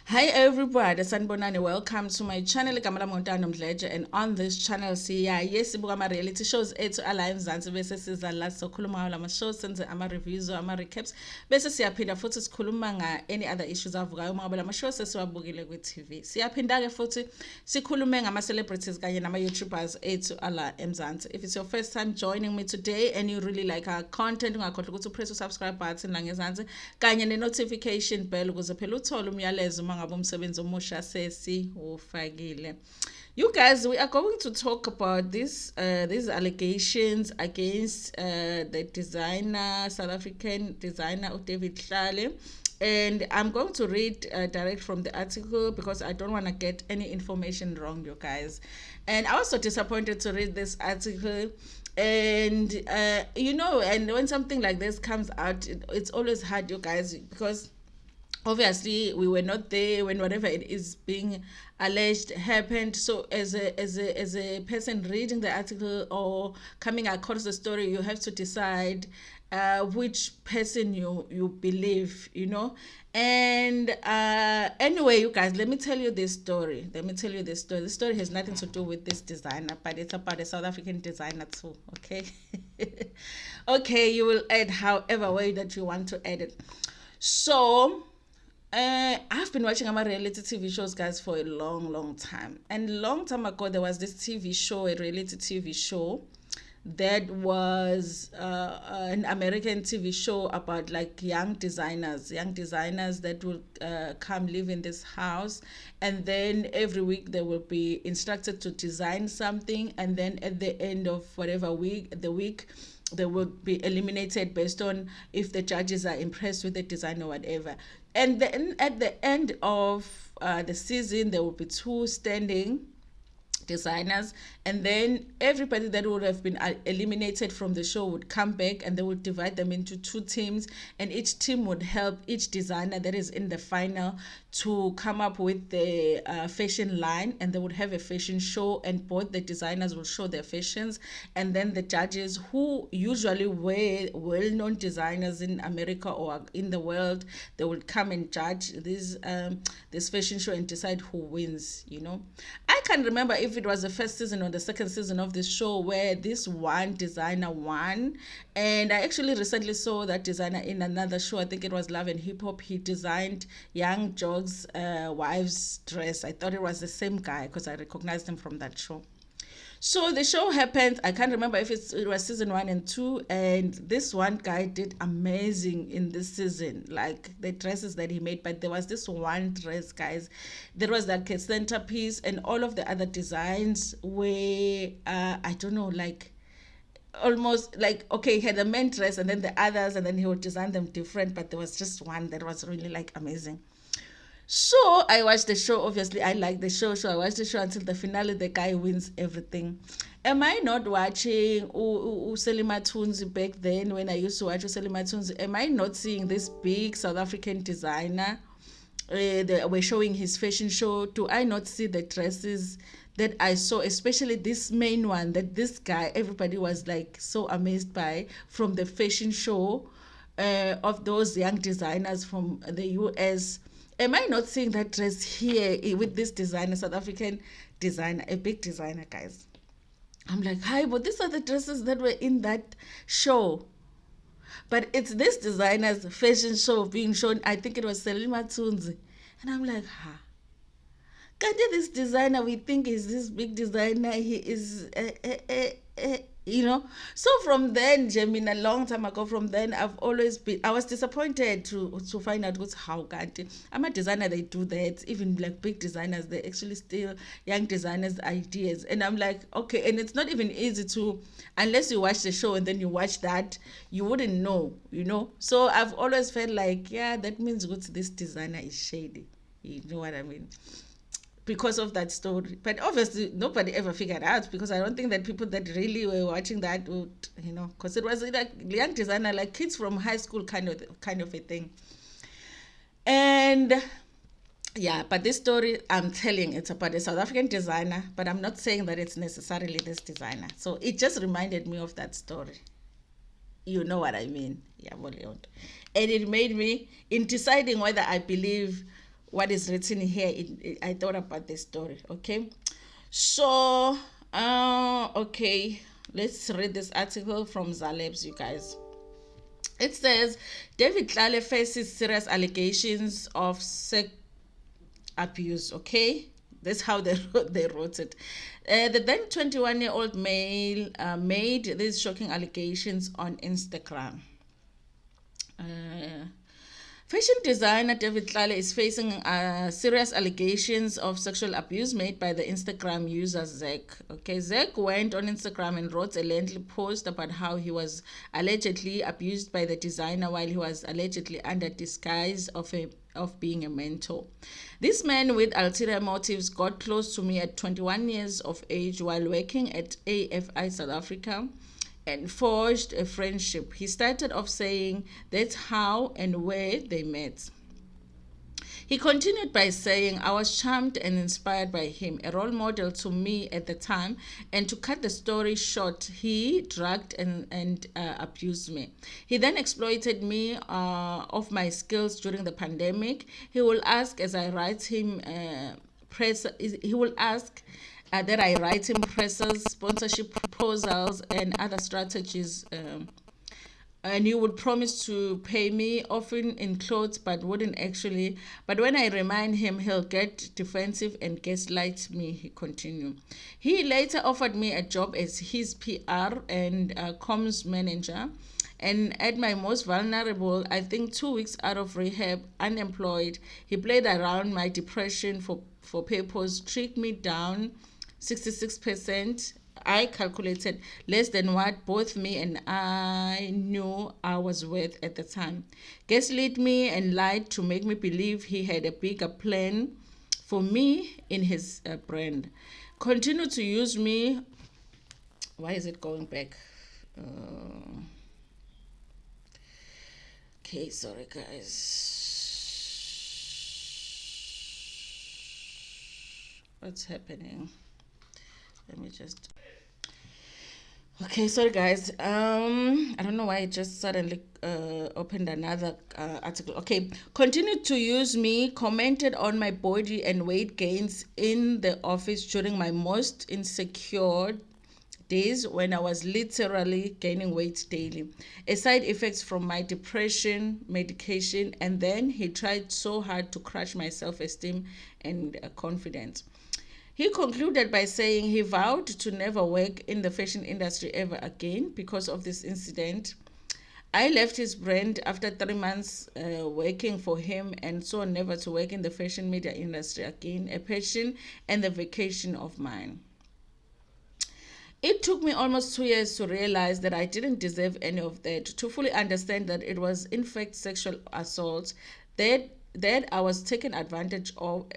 Hi everybody, sanibonani. Welcome to my channel Mdletshe, and on this channel sibuka ama reality shows ethu ala eMzansi bese siza la sokhuluma ngawo lama shows, senze ama reviews, ama recaps, bese siyaphinda futhi sikhuluma nga any other issues avukayo uma ngabe lama shows sesiwabukile ku TV. Siyaphinda ke futhi sikhulume ngama celebrities kanye nama YouTubers ethu ala eMzansi. If it's your first time joining me today and you really like our content, ungakhohlwa ukuthi press the subscribe button la ngezansi kanye ne notification bell ukuze phela uthole umyalezo ngabe umsebenzi omusha sesiwufakile. You guys, we are going to talk about these allegations against the designer, South African designer David Tlale. And I'm going to read direct from the article because I don't want to get any information wrong, you guys. And I was so disappointed to read this article. And and when something like this comes out, it's always hard, you guys, because obviously we were not there when whatever it is being alleged happened. So as a person reading the article or coming across the story, you have to decide which person you believe, and anyway, you guys, let me tell you this story. This story has nothing to do with this designer, but it's about a South African designer too. Okay. Okay, you will add however way that you want to add it. So I've been watching my reality TV shows, guys, for a long time. And a long time ago, there was this TV show, a reality TV show, that was an American TV show about like young designers that will come live in this house, and then every week they will be instructed to design something, and then at the end of whatever week, they will be eliminated based on if the judges are impressed with the design or whatever. And then at the end of the season, there will be two standing designers, and then everybody that would have been eliminated from the show would come back, and they would divide them into two teams, and each team would help each designer that is in the final to come up with the fashion line, and they would have a fashion show, and both the designers will show their fashions, and then the judges, who usually were well-known designers in America or in the world, they would come and judge this fashion show and decide who wins. I can't remember if it was the first season or the second season of this show where this one designer won. And I actually recently saw that designer in another show. I think it was Love and Hip Hop. He designed Young Jog's wife's dress. I thought it was the same guy because I recognized him from that show. So the show happened. I can't remember if it was season 1 and 2, and this one guy did amazing in this season, like the dresses that he made. But there was this one dress, guys, there was like a centerpiece, and all of the other designs were I don't know, like almost like, okay, he had the main dress and then the others, and then he would design them different, but there was just one that was really like amazing. So I watched the show. Obviously, I like the show. So I watched the show until the finale. The guy wins everything. Am I not watching Selima Tunzi back then when I used to watch Selima Tunzi? Am I not seeing this big South African designer? They were showing his fashion show. Do I not see the dresses that I saw, especially this main one that this guy, everybody was like so amazed by, from the fashion show of those young designers from the US? Am I not seeing that dress here with this designer, South African designer, a big designer, guys? I'm like, hi, but these are the dresses that were in that show. But it's this designer's fashion show being shown. I think it was Selima Tunzi. And I'm like, can't this designer, we think is this big designer, he is so from then, Jamie, a long time ago, from then I've always been, I was disappointed to find out what's how can't I'm a designer, they do that. Even like big designers, they actually steal young designers ideas, and I'm like, okay. And it's not even easy to, unless you watch the show and then you watch that, you wouldn't know. So I've always felt like, yeah, that means what, this designer is shady. You know what I mean? Because of that story. But obviously nobody ever figured out, because I don't think that people that really were watching that would, because it was like young designer, like kids from high school kind of a thing. And yeah, but this story, I'm telling, it's about a South African designer, but I'm not saying that it's necessarily this designer. So it just reminded me of that story. You know what I mean? Yeah, and it made me, in deciding whether I believe what is written here, I thought about this story. Okay, so okay, let's read this article from Zalebs, you guys. It says David Tlale faces serious allegations of sex abuse. Okay, that's how they wrote it. The then 21-year-old male made these shocking allegations on Instagram. Uh, Fashion designer David Tlale is facing serious allegations of sexual abuse made by the Instagram user Zek. Okay, Zek went on Instagram and wrote a lengthy post about how he was allegedly abused by the designer while he was allegedly under disguise of being a mentor. This man with ulterior motives got close to me at 21 years of age while working at AFI South Africa and forged a friendship. He started off saying that's how and where they met. He continued by saying, I was charmed and inspired by him, a role model to me at the time. And to cut the story short, he drugged and abused me. He then exploited me of my skills during the pandemic. He will ask as I write him he will ask that I write him presses, sponsorship proposals, and other strategies. And he would promise to pay me, often in clothes, but wouldn't actually. But when I remind him, he'll get defensive and gaslight me, he continued. He later offered me a job as his PR and comms manager. And at my most vulnerable, I think 2 weeks out of rehab, unemployed, he played around my depression for purpose, tricked me down 66%. I calculated less than what both me and I knew I was worth at the time. Gaslit me and lied to make me believe he had a bigger plan for me in his brand. Continued to use me. Why is it going back? Okay, sorry guys. What's happening? Let me just. Okay, sorry guys. I don't know why I just suddenly opened another article. Okay, continued to use me, commented on my body and weight gains in the office during my most insecure days when I was literally gaining weight daily. A side effects from my depression, medication, and then he tried so hard to crush my self-esteem and confidence. He concluded by saying he vowed to never work in the fashion industry ever again because of this incident. I left his brand after 3 months working for him and swore never to work in the fashion media industry again, a passion and a vacation of mine. It took me almost 2 years to realize that I didn't deserve any of that, to fully understand that it was in fact sexual assault, that I was taken advantage of,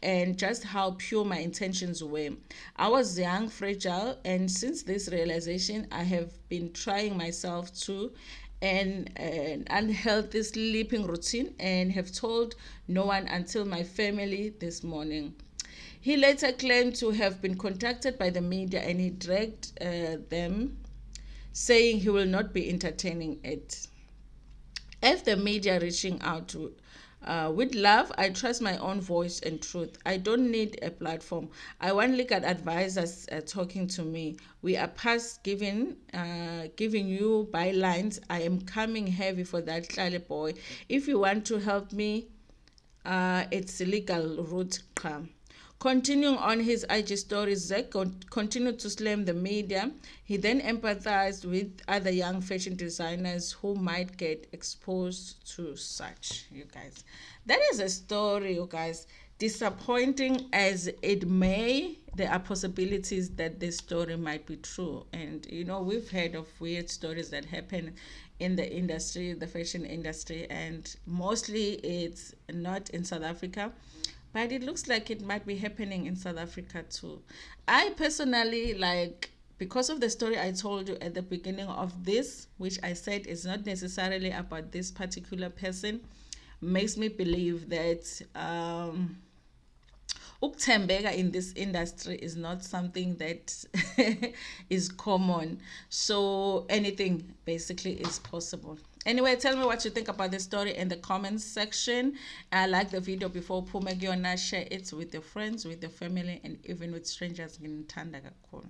and just how pure my intentions were. I was young, fragile, and since this realization, I have been trying myself to an unhealthy sleeping routine and have told no one until my family this morning. He later claimed to have been contacted by the media and he dragged them, saying he will not be entertaining it. As the media reaching out to with love, I trust my own voice and truth. I don't need a platform. I want legal advisors talking to me. We are past giving you bylines. I am coming heavy for that Tlale boy. If you want to help me, it's legal route. Continuing on his IG stories, Zek continued to slam the media. He then empathized with other young fashion designers who might get exposed to such. You guys, that is a story, you guys. Disappointing as it may, there are possibilities that this story might be true. And we've heard of weird stories that happen in the industry, the fashion industry, and mostly it's not in South Africa, but it looks like it might be happening in South Africa too. I personally because of the story I told you at the beginning of this, which I said is not necessarily about this particular person, makes me believe that ukuthembeka in this industry is not something that is common. So anything basically is possible. Anyway, tell me what you think about this story in the comments section. Like the video before uphume kuyona, share it with your friends, with your family, and even with strangers. Ngithanda kakhulu.